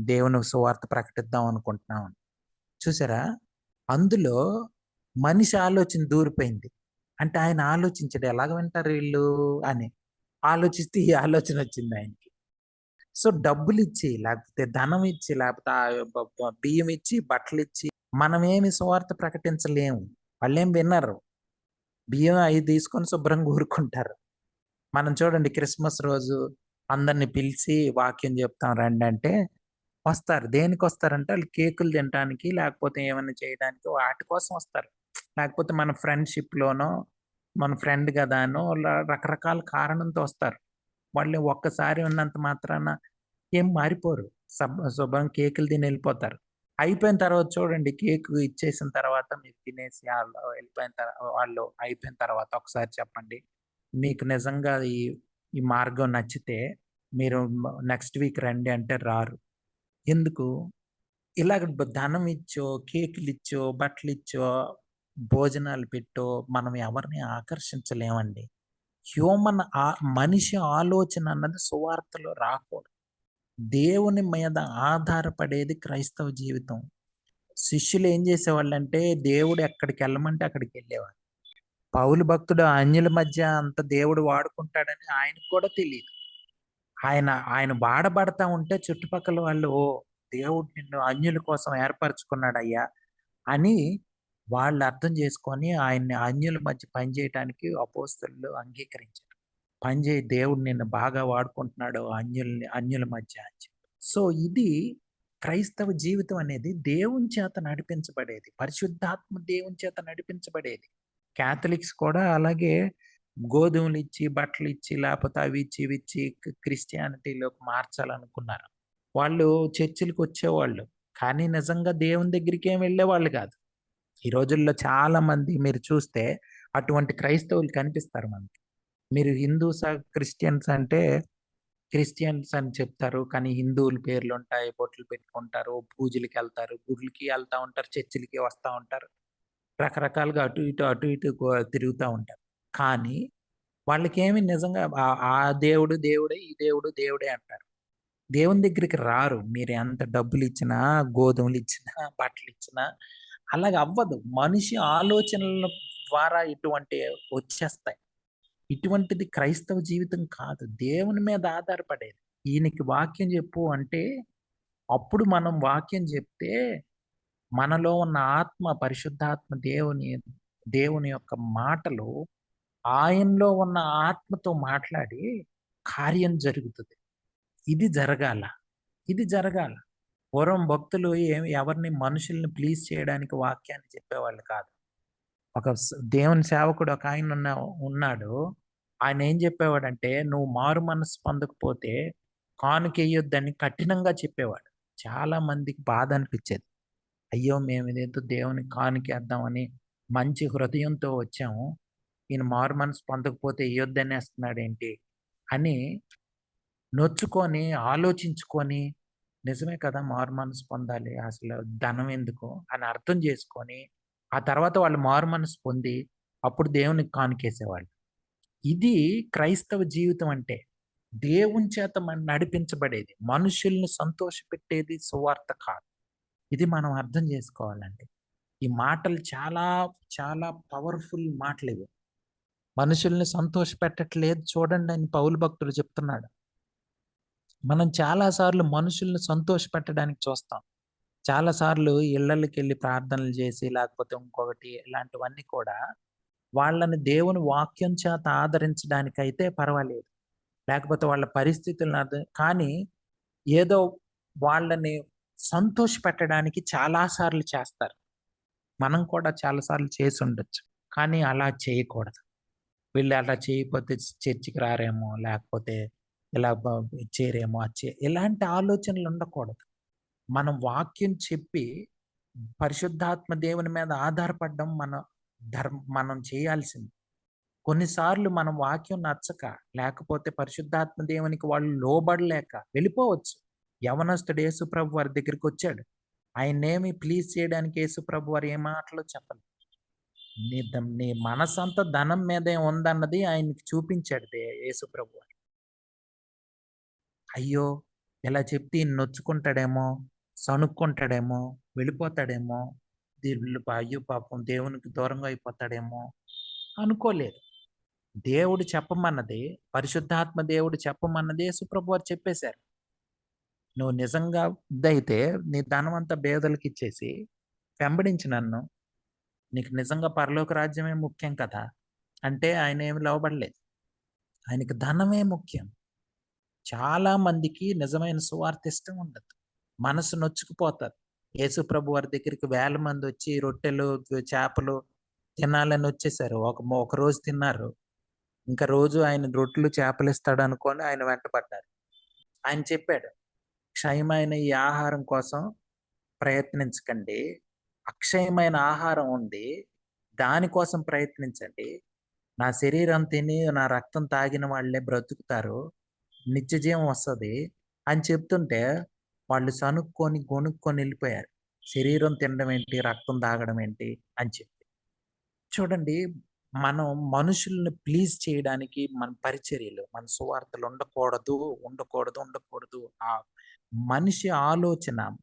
దేవుని సువార్త ప్రకటిద్దాం అనుకుంటున్నాం. చూసారా? అందులో మనిషి ఆలోచన దూరిపోయింది. అంటే ఆయన ఆలోచించాడు ఎలాగ వింటారు వీళ్ళు అని. ఆలోచిస్తే ఈ ఆలోచన వచ్చింది ఆయనకి. సో డబ్బులిచ్చి, లేకపోతే ధనం ఇచ్చి, లేకపోతే బియ్యం ఇచ్చి, బట్టలిచ్చి మనమేమి సువార్త ప్రకటించలేము. వాళ్ళేం వినరు. బియ్యం అవి తీసుకొని శుభ్రంగా ఊరుకుంటారు. మనం చూడండి క్రిస్మస్ రోజు అందరిని పిలిచి వాక్యం చెప్తాం రండి అంటే వస్తారు. దేనికొస్తారంటే ఆళ్ళు కేకులు తినటానికి, లేకపోతే ఏమన్నా చేయడానికి వాటి కోసం వస్తారు. లేకపోతే మన ఫ్రెండ్‌షిప్‌లోనో, మన ఫ్రెండ్ గదా అనో రకరకాల కారణంతో వస్తారు. వాళ్ళు ఒక్కసారి ఉన్నంత మాత్రాన ఏం మారిపోరు. శుభ్రంగా కేకులు తిని ఎళ్ళిపోతారు. అయిపోయిన తర్వాత చూడండి కేకు ఇచ్చేసిన తర్వాత మీరు తినేసి వాళ్ళు అయిపోయిన తర్వాత ఒకసారి చెప్పండి. మీకు నిజంగా ఈ మార్గం నచ్చితే మీరు నెక్స్ట్ వీక్ రండి అంటే రారు. ఎందుకు? ఇలాగ ధనం ఇచ్చో, కేకులిచ్చో, బట్టలిచ్చో, భోజనాలు పెట్టో మనం ఎవరిని ఆకర్షించలేమండి. మనిషి ఆలోచన అన్నది సువార్తలో రాకూడదు. దేవుని మీద ఆధారపడేది క్రైస్తవ జీవితం. శిష్యులు ఏం చేసేవాళ్ళంటే దేవుడు ఎక్కడికెళ్ళమంటే అక్కడికెళ్ళేవారు. పౌలు భక్తుడు అన్యుల మధ్య అంత దేవుడు వాడుకుంటాడని ఆయనకు కూడా తెలీదు. ఆయన వాడబడతా ఉంటే చుట్టుపక్కల వాళ్ళు దేవుడు నిన్ను అన్యుల కోసం ఏర్పరచుకున్నాడయ్యా అని వాళ్ళు అర్థం చేసుకొని ఆయన్ని అన్యుల మధ్య పనిచేయటానికి అపోస్తలులు అంగీకరించారు. దేవుడు నిన్ను బాగా వాడుకుంటున్నాడు అన్యుల మధ్య అని చెప్పి. సో ఇది క్రైస్తవ జీవితం అనేది దేవుని చేత నడిపించబడేది. పరిశుద్ధాత్మ దేవుని చేత నడిపించబడేది. క్యాథలిక్స్ కూడా అలాగే గోధుమలిచ్చి, బట్టలిచ్చి, లేపోతే అవి ఇచ్చి, ఇవి ఇచ్చి క్రిస్టియానిటీలోకి మార్చాలనుకున్నారు. వాళ్ళు చర్చిలకి వచ్చేవాళ్ళు. కానీ నిజంగా దేవుని దగ్గరికేం వెళ్ళేవాళ్ళు కాదు. ఈ రోజుల్లో చాలా మంది మీరు చూస్తే అటువంటి క్రైస్తవులు కనిపిస్తారు మనకి. మీరు క్రిస్టియన్స్ అంటే క్రిస్టియన్స్ అని చెప్తారు. కానీ హిందువుల పేర్లుంటాయి. బొట్లు పెట్టుకుంటారు. పూజలకెళ్తారు. గుడులకి ఎళ్తా ఉంటారు. చర్చిలకి వస్తా ఉంటారు. రకరకాలుగా అటు ఇటు తిరుగుతా ఉంటారు. కానీ వాళ్ళకేమి నిజంగా ఆ దేవుడు దేవుడే, ఈ దేవుడు దేవుడే అంటారు. దేవుని దగ్గరికి రారు. మీరు ఎంత డబ్బులిచ్చినా, గోధుమలిచ్చినా, బట్టలిచ్చినా అలాగ అవ్వదు. మనిషి ఆలోచనల ద్వారా ఇటువంటివి వచ్చేస్తాయి. ఇటువంటిది క్రైస్తవ జీవితం కాదు. దేవుని మీద ఆధారపడేది. ఈయనకి వాక్యం చెప్పు అంటే అప్పుడు మనం వాక్యం చెప్తే మనలో ఉన్న పరిశుద్ధాత్మ దేవుని యొక్క మాటలు ఆయనలో ఉన్న ఆత్మతో మాట్లాడి కార్యం జరుగుతుంది. ఇది జరగాల. పూర్వం భక్తులు ఎవరిని మనుషుల్ని ప్లీజ్ చేయడానికి వాక్యాన్ని చెప్పేవాళ్ళు కాదు. ఒక దేవుని సేవకుడు ఒక ఆయన ఉన్నాడు. ఆయన ఏం చెప్పేవాడంటే నువ్వు మారు మనసు పొందకపోతే కానుకెయ్యొద్దని కఠినంగా చెప్పేవాడు. చాలా మందికి బాధ అనిపించేది. అయ్యో! మేము ఇదేదో దేవునికి కానుకేద్దామని మంచి హృదయంతో వచ్చాము. ఈయన మారు మనసు పొందకపోతే ఇయ్యొద్దనేస్తున్నాడేంటి అని నొచ్చుకొని, ఆలోచించుకొని నిజమే కదా! మారు మనసు పొందాలి. అసలు ధనం ఎందుకు అని అర్థం చేసుకొని, ఆ తర్వాత వాళ్ళు మారు మనసు పొంది, అప్పుడు దేవునికి కానుకేసేవాళ్ళు. ఇది క్రైస్తవ జీవితం అంటే. దేవుని చేత మనం నడిపించబడేది. మనుషుల్ని సంతోషపెట్టేది సువార్త కాదు. ఇది మనం అర్థం చేసుకోవాలండి. ఈ మాటలు చాలా, చాలా పవర్‌ఫుల్ మాటలివి. మనుషుల్ని సంతోషపెట్టట్లేదు చూడండి అని పౌలు భక్తుడు చెప్తున్నాడు. మనం చాలా సార్లు మనుషుల్ని సంతోషపెట్టడానికి చూస్తాం. చాలా సార్లు ఇళ్ళల్లకెళ్ళి ప్రార్థనలు చేసి, లేకపోతే ఇంకొకటి ఇలాంటివన్నీ కూడా వాళ్ళని దేవుని వాక్యం చేత ఆదరించడానికైతే పర్వాలేదు. లేకపోతే వాళ్ళ పరిస్థితులను కానీ ఏదో వాళ్ళని సంతోషపెట్టడానికి చాలా సార్లు చేస్తారు. మనం కూడా చాలా సార్లు చేసుండొచ్చు. కానీ అలా చేయకూడదు. వీళ్ళు అలా చేయకపోతే చర్చికి రారేమో, లేకపోతే ఇలా చేయరేమో, ఇలాంటి ఆలోచనలు ఉండకూడదు. మనం వాక్యం చెప్పి పరిశుద్ధాత్మ దేవుని మీద ఆధారపడడం మనం చేయాల్సింది. కొన్నిసార్లు మనం వాక్యం నచ్చక, లేకపోతే పరిశుద్ధాత్మ దేవునికి వాళ్ళు లోబడలేక వెళ్ళిపోవచ్చు. యవనస్తుడు యేసుప్రభు వారి దగ్గరికొచ్చాడు. ఆయన్నేమి ప్లీజ్ చేయడానికి యేసుప్రభు వారు ఏ మాటలు చెప్పలేదు. నీ మనసంతా ధనం మీదే ఉందన్నది ఆయనకి చూపించాడు యేసుప్రభు వారు. అయ్యో! ఇలా చెప్తే ఈయన నొచ్చుకుంటాడేమో, సణుక్కుంటాడేమో, వెళ్ళిపోతాడేమో, అయ్యో పాపం దేవునికి దూరంగా అయిపోతాడేమో అనుకోలేదు. దేవుడు చెప్పమన్నది, పరిశుద్ధాత్మ దేవుడు చెప్పమన్నది యేసుప్రభు వారు చెప్పేశారు. నువ్వు నిజంగా ఇదైతే నీ ధనమంతా పేదలకిచ్చేసి వెంబడించు నన్ను. నీకు నిజంగా పరలోక రాజ్యమే ముఖ్యం కదా! అంటే ఆయనేమి లోబడలేదు. ఆయనకి ధనమే ముఖ్యం. చాలా మందికి నిజమైన సువార్త ఇష్టం ఉండదు. మనసు నొచ్చుకుపోతారు. యేసుప్రభు వారి దగ్గరికి వేల మందొచ్చి రొట్టెలు, చేపలు తినాలని వచ్చేసారు. ఒక రోజు తిన్నారు. ఇంకా రోజు ఆయన రొట్టెలు, చేపలు ఇస్తాడనుకోని ఆయన వెంటపడ్డారు. ఆయన చెప్పాడు, "క్షయమైన ఈ ఆహారం కోసం ప్రయత్నించకండి. అక్షయమైన ఆహారం ఉంది. దానికోసం ప్రయత్నించండి. నా శరీరం తిని, నా రక్తం తాగిన వాళ్ళే బ్రతుకుతారు. నిత్యజీవం వస్తది" అని చెప్తుంటే వాళ్ళు సణుక్కొని, గొణుక్కొని ఎళ్ళిపోయారు. శరీరం తినడం ఏంటి? రక్తం తాగడం ఏంటి? అని చెప్పి. చూడండి, మనం మనుషుల్ని ప్లీజ్ చేయడానికి మన పరిచర్యలు, మన సువార్తలు ఉండకూడదు, ఉండకూడదు, ఉండకూడదు. ఆ మనిషి ఆలోచన,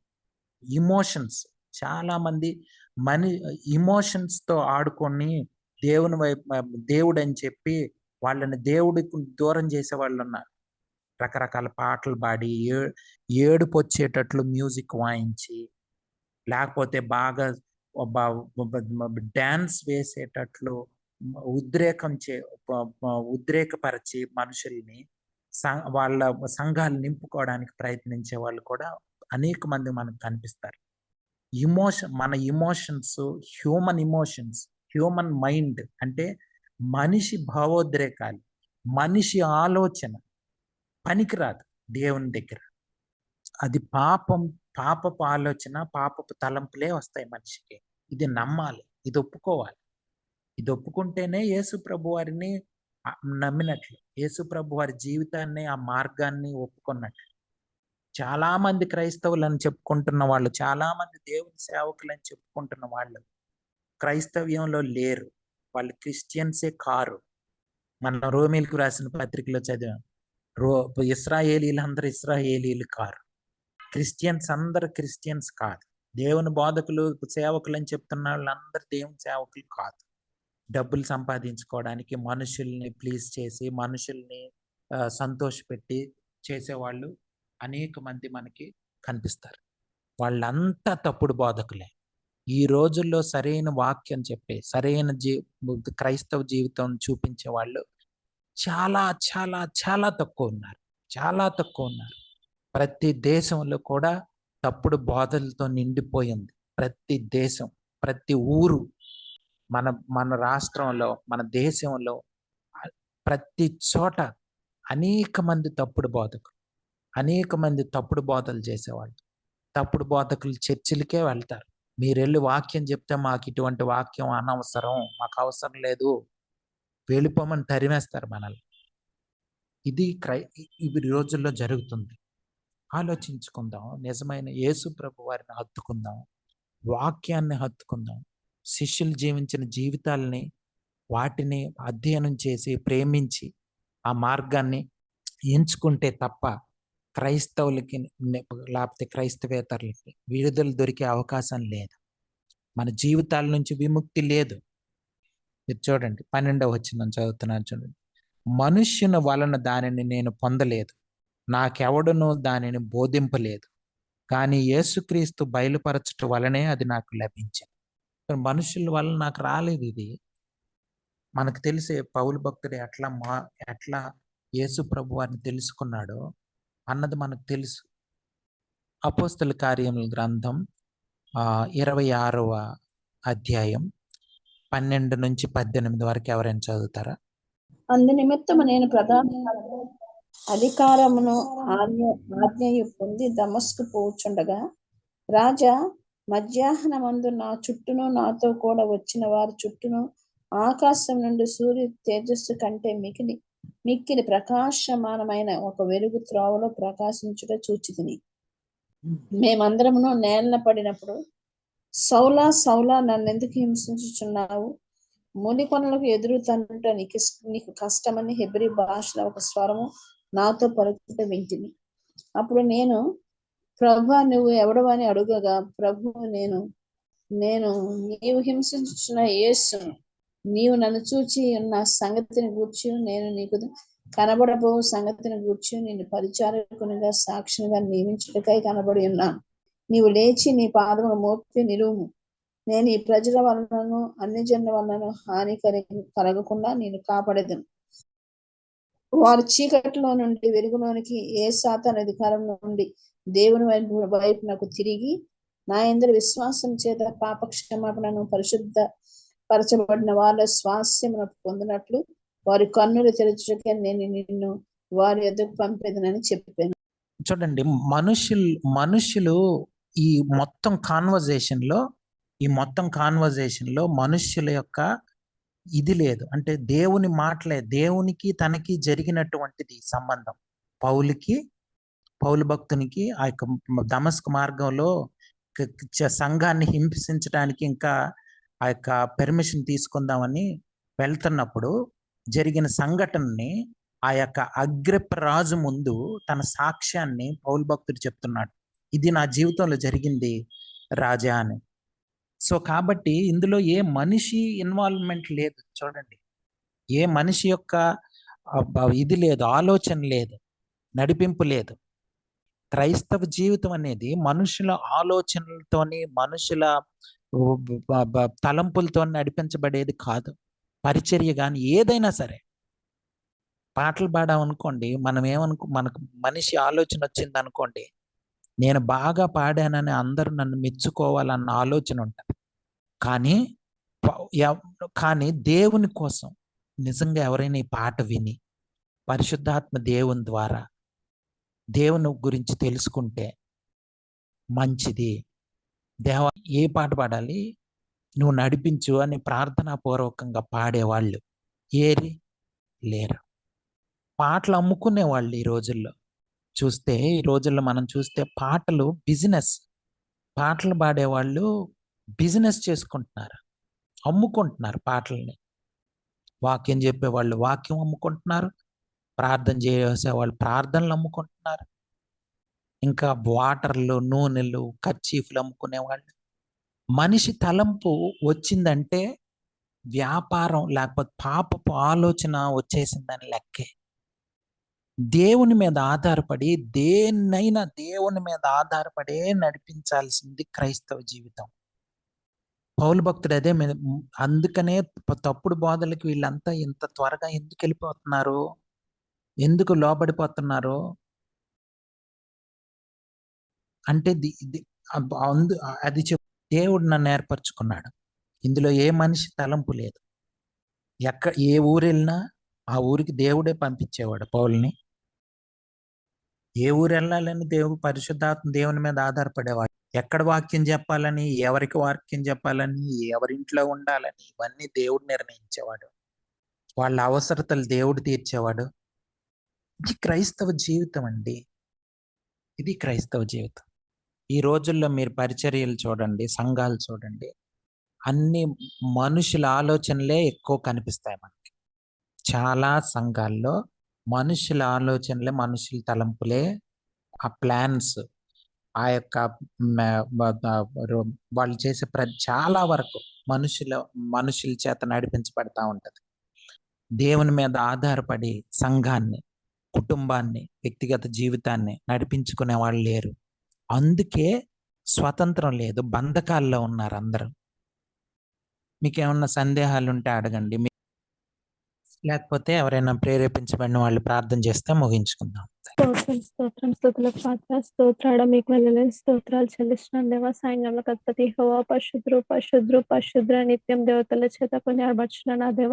ఎమోషన్స్ చాలామంది మని ఎమోషన్స్‌తో ఆడుకొని దేవుని వైపు దేవుడని చెప్పి వాళ్ళని దేవుడికి దూరం చేసేవాళ్ళున్నారు. రకరకాల పాటలు పాడి, ఏడుపొచ్చేటట్లు మ్యూజిక్ వాయించి, లేకపోతే బాగా డాన్స్ వేసేటట్లు ఉద్రేకం చే ఉద్రేకపరిచి మనుషుల్ని వాళ్ళ సంఘాలు నింపుకోవడానికి ప్రయత్నించే వాళ్ళు కూడా అనేక మంది మనకు కనిపిస్తారు. మన ఎమోషన్స్, హ్యూమన్ మైండ్ అంటే మనిషి భావోద్రేకాలు, మనిషి ఆలోచన పనికిరాదు దేవుని దగ్గర. అది పాపపు ఆలోచన, పాపపు తలంపులే వస్తాయి మనిషికి. ఇది నమ్మాలి. ఇది ఒప్పుకోవాలి. ఇది ఒప్పుకుంటేనే యేసు ప్రభువారిని నమ్మినట్లు. యేసు ప్రభువారి జీవితాన్ని, ఆ మార్గాన్ని ఒప్పుకున్నట్లు. చాలామంది క్రైస్తవులని చెప్పుకుంటున్న వాళ్ళు, చాలామంది దేవుని సేవకులని చెప్పుకుంటున్న వాళ్ళు క్రైస్తవ్యంలో లేరు. వాళ్ళు క్రిస్టియన్సే కారు. మనం రోమీయులకు రాసిన పత్రికలో చదివాం. ఇశ్రాయేలీలందరూ ఇశ్రాయేలీలు కారు. క్రిస్టియన్స్ అందరూ క్రిస్టియన్స్ కాదు. దేవుని బోధకులు, సేవకులని చెప్తున్న వాళ్ళందరూ దేవుని సేవకులు కాదు. డబ్బులు సంపాదించుకోవడానికి, మనుషుల్ని ప్లీజ్ చేసి, మనుషుల్ని సంతోషపెట్టి చేసేవాళ్ళు అనేక మంది మనకి కనిపిస్తారు. వాళ్ళంతా తప్పుడు బోధకులే. ఈ రోజుల్లో సరైన వాక్యం చెప్పి, సరైన క్రైస్తవ జీవితం చూపించే వాళ్ళు చాలా, చాలా, చాలా తక్కువున్నారు. చాలా తక్కువున్నారు. ప్రతి దేశంలో కూడా తప్పుడు బోధలతో నిండిపోయింది. ప్రతి దేశం, ప్రతి ఊరు, మన మన రాష్ట్రంలో, మన దేశంలో ప్రతి చోట అనేక మంది తప్పుడు బోధకులు, అనేక మంది తప్పుడు బోధలు చేసేవాళ్ళు. తప్పుడు బోధకులు చర్చిలకే వెళ్తారు. మీరెళ్ళి వాక్యం చెప్తే మాకు ఇటువంటి వాక్యం అనవసరం, మాకు అవసరం లేదు, వెళ్ళిపోమని తరిమేస్తారు మనల్ని. ఇది ఈ రోజుల్లో జరుగుతుంది. ఆలోచించుకుందాం. నిజమైన యేసు ప్రభు వారిని హత్తుకుందాం. వాక్యాన్ని హత్తుకుందాం. శిష్యులు జీవించిన జీవితాల్ని, వాటిని అధ్యయనం చేసి, ప్రేమించి, ఆ మార్గాన్ని ఎంచుకుంటే తప్ప క్రైస్తవులకి లేకపోతే క్రైస్తవేతరులకి విడుదల దొరికే అవకాశం లేదు. మన జీవితాల నుంచి విముక్తి లేదు. మీరు చూడండి 12వ వచనం చదువుతున్నాను చూడండి. మనుష్యుని వలన దానిని నేను పొందలేదు, నాకెవడునూ దానిని బోధింపలేదు, కానీ యేసుక్రీస్తు బయలుపరచుట వలనే అది నాకు లభించింది. మనుషుల వల్ల నాకు రాలేదు ఇది. మనకు తెలిసే పౌలు భక్తుడు ఎట్లా యేసు ప్రభు వారిని తెలుసుకున్నాడో అన్నది మనకు తెలుసు. అపోస్తల కార్యముల గ్రంథం 26వ అధ్యాయం 12 నుంచి 18 వరకు ఎవరైనా చదువుతారా? అందు నిమిత్తము నేను ప్రధాన అధికారమును ఆజ్ఞయు పొంది దమస్కు పోచుండగా, రాజా, మధ్యాహ్నమందు నా చుట్టూను నాతో కూడా వచ్చిన వారి చుట్టూను ఆకాశం నుండి సూర్య తేజస్సు కంటే మిక్కిలి ప్రకాశమానమైన ఒక వెలుగు త్రోవలో ప్రకాశించుట చూచితిని. మేమందరమును నేలన పడినప్పుడు, సౌలా సౌలా, నన్నెందుకు హింసించుచున్నావు? మునికొనలకు ఎదురు తన్నుట నీకు కష్టమని హెబ్రీ భాషలో ఒక స్వరము నాతో పలుకుట వింటిని. అప్పుడు నేను, ప్రభువా, నువ్వు ఎవడవని అడుగగా, ప్రభువు, నేను నీవు హింసించుచున్న యేసు, నీవు నన్ను చూచి ఉన్న సంగతిని గూర్చి, నేను నీకు కనబడబో సంగతిని గూర్చి నిన్ను పరిచారకునిగా సాక్షిగా నియమించుటకై కనబడి ఉన్నాను. నీవు లేచి నీ పాదమును మోపి నిలువుము. నేను ఈ ప్రజల వలనను అన్ని జనుల వలనను హాని కలగకుండా నేను కాపాడేదను. వారు చీకటిలో నుండి వెలుగులోనికి, ఏ సాతాను అధికారం నుండి దేవుని వైపునకు తిరిగి, నా యందు విశ్వాసం చేత పాప క్షమాపణను పరిశుద్ధ పరచబడిన వాళ్ళ స్వాస్యమును పొందినట్లు వారి కన్నులు తెరచుటకే నేను నిన్ను వారి యొద్దకు పంపేదనని చెప్పాను. చూడండి, మనుషులు ఈ మొత్తం కాన్వర్జేషన్ లో మనుష్యుల యొక్క ఇది లేదు. అంటే దేవుని మాటలే, దేవునికి తనకి జరిగినటువంటిది సంబంధం. పౌలు భక్తునికి ఆ యొక్క దమస్కు మార్గంలో సంఘాన్ని హింసించడానికి ఇంకా ఆ యొక్క పెర్మిషన్ తీసుకుందామని వెళ్తున్నప్పుడు జరిగిన సంఘటనని ఆ యొక్క అగ్రిప్ప రాజు ముందు తన సాక్ష్యాన్ని పౌలు భక్తుడు చెప్తున్నాడు. ఇది నా జీవితంలో జరిగింది రాజా అని. సో కాబట్టి ఇందులో ఏ మనిషి ఇన్వాల్వ్మెంట్ లేదు. చూడండి, ఏ మనిషి యొక్క ఇది లేదు, ఆలోచన లేదు, నడిపింపు లేదు. క్రైస్తవ జీవితం అనేది మనుషుల ఆలోచనలతోని, మనుషుల తలంపులతో నడిపించబడేది కాదు. పరిచర్య కానీ ఏదైనా సరే, పాటలు పాడామనుకోండి, మనకు మనిషి ఆలోచన వచ్చింది అనుకోండి, నేను బాగా పాడానని అందరూ నన్ను మెచ్చుకోవాలన్న ఆలోచన ఉంటుంది. కానీ దేవుని కోసం నిజంగా ఎవరైనా ఈ పాట విని పరిశుద్ధాత్మ దేవుని ద్వారా దేవుని గురించి తెలుసుకుంటే మంచిది. దేవా, ఏ పాట పాడాలి, నువ్వు నడిపించు అని ప్రార్థనాపూర్వకంగా పాడేవాళ్ళు లేరు. పాటలు అమ్ముకునేవాళ్ళు ఈ రోజుల్లో మనం చూస్తే పాటలు పాటలు పాడేవాళ్ళు బిజినెస్ చేసుకుంటున్నారు, అమ్ముకుంటున్నారు పాటల్ని. వాక్యం చెప్పేవాళ్ళు వాక్యం అమ్ముకుంటున్నారు, ప్రార్థన చేసేవాళ్ళు ప్రార్థనలు అమ్ముకుంటున్నారు, ఇంకా వాటర్లు, నూనెలు, కర్చీఫ్లు అమ్ముకునేవాళ్ళు. మనిషి తలంపు వచ్చిందంటే వ్యాపారం లేకపోతే పాపపు ఆలోచన వచ్చేసిందని లెక్కే. దేవుని మీద ఆధారపడి, దేన్నైనా దేవుని మీద ఆధారపడే నడిపించాల్సింది క్రైస్తవ జీవితం. పౌలు భక్తుడు అదే మీద. అందుకనే తప్పుడు బోధలకి వీళ్ళంతా ఇంత త్వరగా ఎందుకు వెళ్ళిపోతున్నారు, ఎందుకు లోబడిపోతున్నారు అంటే అది దేవుడు నన్ను ఏర్పరచుకున్నాడు. ఇందులో ఏ మనిషి తలంపు లేదు. ఏ ఊరు వెళ్ళినా ఆ ఊరికి దేవుడే పంపించేవాడు పౌల్ని. ఏ ఊరు వెళ్ళాలని పరిశుద్ధాత్మ దేవుని మీద ఆధారపడేవాడు. ఎక్కడ వాక్యం చెప్పాలని, ఎవరికి వాక్యం చెప్పాలని, ఎవరింట్లో ఉండాలని, ఇవన్నీ దేవుడు నిర్ణయించేవాడు. వాళ్ళ అవసరతలు దేవుడు తీర్చేవాడు. ఇది క్రైస్తవ జీవితం అండి. ఇది క్రైస్తవ జీవితం. ఈ రోజుల్లో మీరు పరిచర్యలు చూడండి, సంఘాలు చూడండి, అన్ని మనుషుల ఆలోచనలే ఎక్కువ కనిపిస్తాయి మనకి. చాలా సంఘాల్లో మనుషుల ఆలోచనలే, మనుషుల తలంపులే, ఆ ప్లాన్స్, ఆ యొక్క వాళ్ళు చేసే చాలా వరకు మనుషుల చేత నడిపించబడతా ఉంటది. దేవుని మీద ఆధారపడి సంఘాన్ని, కుటుంబాన్ని, వ్యక్తిగత జీవితాన్ని నడిపించుకునే వాళ్ళు లేరు. అందుకే స్వతంత్రం లేదు, బంధకాల్లో ఉన్నారు అందరూ. మీకేమన్నా సందేహాలు ఉంటే అడగండి, లేకపోతే ఎవరైనా ప్రేరేపించబడిన వాళ్ళు ప్రార్థన చేస్తే ముగించుకుందాం. స్తోత్రం స్తుతులకు పాత్ర స్తోత్రాడ మీకు వెళ్ళలేని స్తోత్రాలు చెల్లిస్తున్నాను దేవా. సాయంత్రంలో కత్పతి హోవా పరిశుద్ర నిత్యం దేవతల చేత కొనియాడబడుచున్నాను నా దేవ.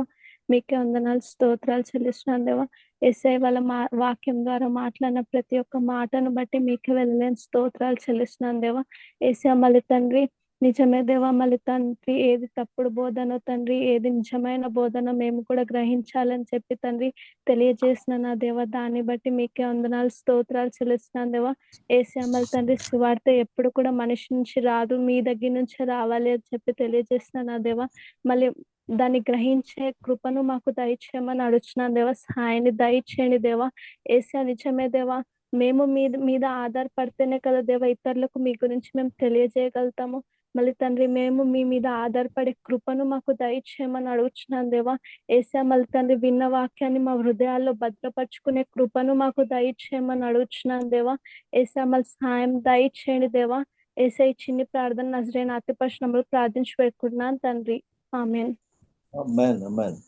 మీకే వందనాలు స్తోత్రాలు చెల్లిస్తున్నాను దేవా. యేసయ్య వాళ్ళ వాక్యం ద్వారా మాట్లాడిన ప్రతి ఒక్క మాటను బట్టి మీకే వెళ్ళలేని స్తోత్రాలు చెల్లిస్తున్నాను దేవా. యేసయ్య మళ్ళీ తండ్రి నిజమే దేవా, మళ్ళీ తండ్రి ఏది తప్పుడు బోధనో తండ్రి, ఏది నిజమైన బోధన మేము కూడా గ్రహించాలని చెప్పి తండ్రి తెలియజేసిన నా దేవ, దాన్ని బట్టి మీకే వందనాలు స్తోత్రాలు చెల్లిస్తున్నాను దేవా. యేసయ్య మళ్ళీ తండ్రి సువార్త ఎప్పుడు కూడా మనిషి నుంచి రాదు, మీ దగ్గర నుంచే రావాలి అని చెప్పి తెలియజేసిన నా దేవ, మళ్ళీ దాన్ని గ్రహించే కృపను మాకు దయచేయమని అడుగుతున్నాను దేవా. సహాయాన్ని దయచేయండి దేవా. యేసయ్య నిజమే దేవా, మేము మీద ఆధారపడితేనే కదా దేవా ఇతరులకు మీ గురించి మేము తెలియజేయగలుగుతాము. మళ్ళీ తండ్రి మేము మీ మీద ఆధారపడే కృపను మాకు దయచేయమని అడుగుతున్నాను దేవా. యేసయ్య మళ్ళీ తండ్రి విన్న వాక్యాన్ని మా హృదయాల్లో భద్రపరుచుకునే కృపను మాకు దయచేయమని అడుగుతున్నాను దేవా. యేసయ్య మళ్ళీ సహాయం దయచేయండి దేవా. యేసయ్య చిన్ని ప్రార్థన నజరేయుని అతి పరిశుద్ధ నామములో ప్రార్థించి పెట్టుకుంటున్నాను తండ్రి. ఆమేన్. Amen. Amen.